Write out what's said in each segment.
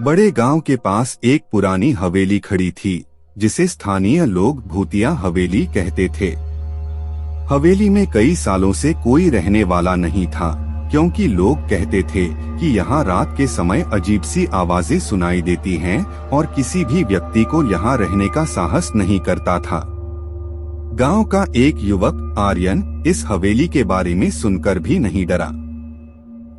बड़े गांव के पास एक पुरानी हवेली खड़ी थी, जिसे स्थानीय लोग भूतिया हवेली कहते थे। हवेली में कई सालों से कोई रहने वाला नहीं था, क्योंकि लोग कहते थे कि यहाँ रात के समय अजीब सी आवाजें सुनाई देती हैं और किसी भी व्यक्ति को यहाँ रहने का साहस नहीं करता था। गांव का एक युवक आर्यन इस हवेली के बारे में सुनकर भी नहीं डरा।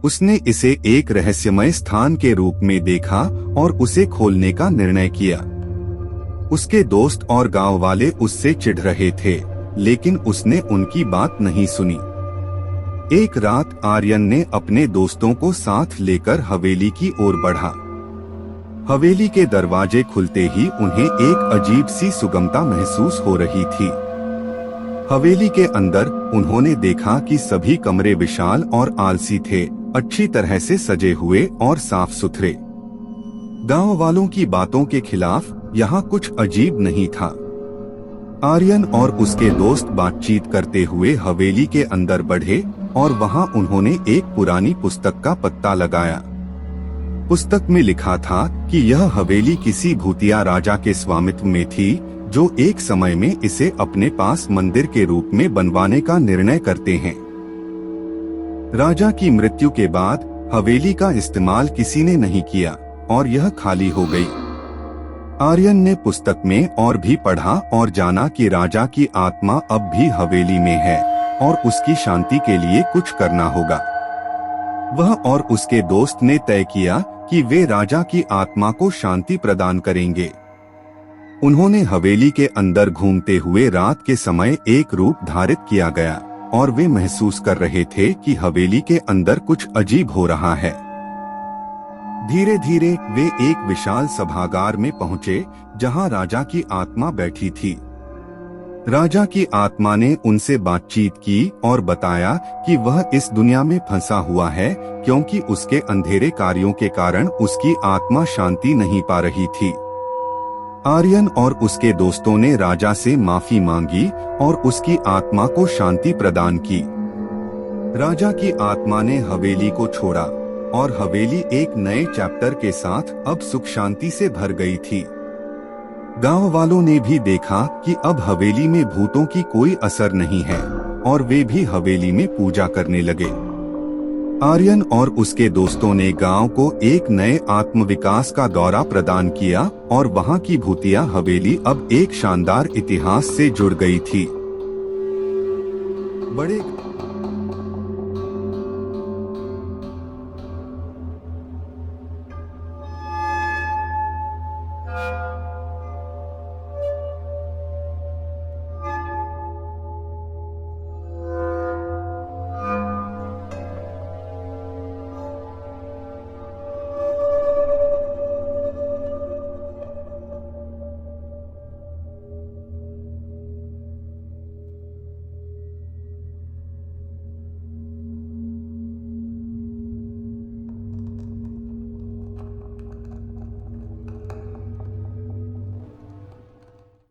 उसने इसे एक रहस्यमय स्थान के रूप में देखा और उसे खोलने का निर्णय किया। उसके दोस्त और गांव वाले उससे चिढ़ रहे थे, लेकिन उसने उनकी बात नहीं सुनी। एक रात आर्यन ने अपने दोस्तों को साथ लेकर हवेली की ओर बढ़ा। हवेली के दरवाजे खुलते ही उन्हें एक अजीब सी सुगमता महसूस हो रही थी। हवेली के अंदर उन्होंने देखा कि सभी कमरे विशाल और आलसी थे, अच्छी तरह से सजे हुए और साफ सुथरे। गांव वालों की बातों के खिलाफ यहाँ कुछ अजीब नहीं था। आर्यन और उसके दोस्त बातचीत करते हुए हवेली के अंदर बढ़े और वहाँ उन्होंने एक पुरानी पुस्तक का पत्ता लगाया। पुस्तक में लिखा था कि यह हवेली किसी भूतिया राजा के स्वामित्व में थी, जो एक समय में इसे अपने पास मंदिर के रूप में बनवाने का निर्णय करते हैं। राजा की मृत्यु के बाद हवेली का इस्तेमाल किसी ने नहीं किया और यह खाली हो गई। आर्यन ने पुस्तक में और भी पढ़ा और जाना कि राजा की आत्मा अब भी हवेली में है और उसकी शांति के लिए कुछ करना होगा। वह और उसके दोस्त ने तय किया कि वे राजा की आत्मा को शांति प्रदान करेंगे। उन्होंने हवेली के अंदर घूमते हुए रात के समय एक रूप धारित किया गया और वे महसूस कर रहे थे कि हवेली के अंदर कुछ अजीब हो रहा है। धीरे धीरे वे एक विशाल सभागार में पहुंचे, जहां राजा की आत्मा बैठी थी। राजा की आत्मा ने उनसे बातचीत की और बताया कि वह इस दुनिया में फंसा हुआ है, क्योंकि उसके अंधेरे कार्यों के कारण उसकी आत्मा शांति नहीं पा रही थी। आर्यन और उसके दोस्तों ने राजा से माफी मांगी और उसकी आत्मा को शांति प्रदान की। राजा की आत्मा ने हवेली को छोड़ा और हवेली एक नए चैप्टर के साथ अब सुख शांति से भर गई थी। गांव वालों ने भी देखा कि अब हवेली में भूतों की कोई असर नहीं है और वे भी हवेली में पूजा करने लगे। आर्यन और उसके दोस्तों ने गांव को एक नए आत्मविकास का दौरा प्रदान किया और वहां की भूतिया हवेली अब एक शानदार इतिहास से जुड़ गई थी। बड़े